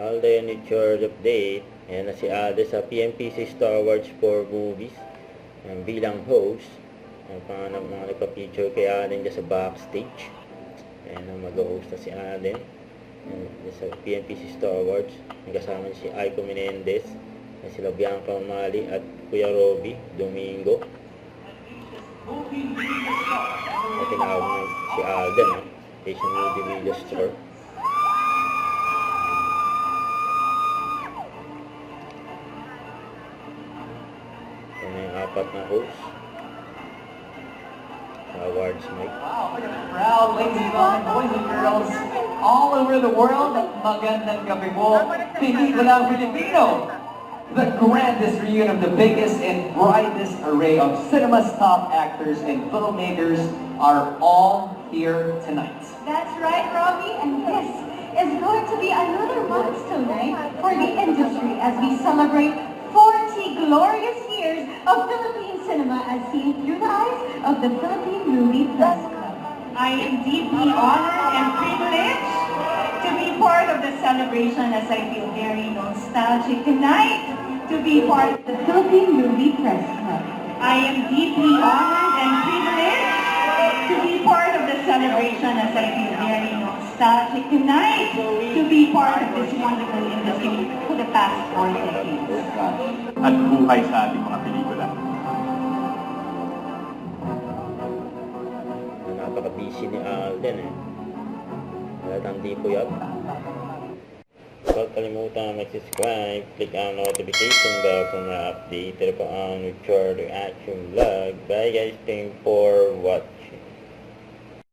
Alden with Church Update. Ayan na si Alden sa PMPC Star Wars 4 movies. Bilang host. Mga nagpa-picture kay Alden dyan sa backstage. Ayan na mag-host na si Alden. Sa PMPC Star Wars. Kasama si Aiko Menendez. Sila Bianca Umali at Kuya Robby Domingo. At tinawag na si Alden. Asian Movie Video Store. Yan yung apat na host. Awards night. Wow, look at the crowd, ladies and gentlemen, boys and girls, all over the world. Magandang gabi po. Pelikulang Filipino. The grandest reunion of the biggest and brightest array of cinema's top actors and filmmakers are all here tonight. That's right, Robbie, and this is going to be another milestone night for the industry as we celebrate 40 glorious years of Philippine cinema as seen through the eyes of the Philippine Movie Press Club. I am deeply honored and privileged to be part of the celebration as I feel very nostalgic tonight to be part of The Philippine Movie Press Club. I am deeply honored and privileged to be part of the celebration as I feel very nostalgic tonight to be part of this wonderful industry for the past 4 decades. At buhay sa ating mga pelikula. Napaka-busy ni Alden Halatang di po yan. Huwag kalimutan mag-subscribe, click ang notification bell for mga update. Ito po ang Richard Reaction Vlog. Bye guys, thank you for watching.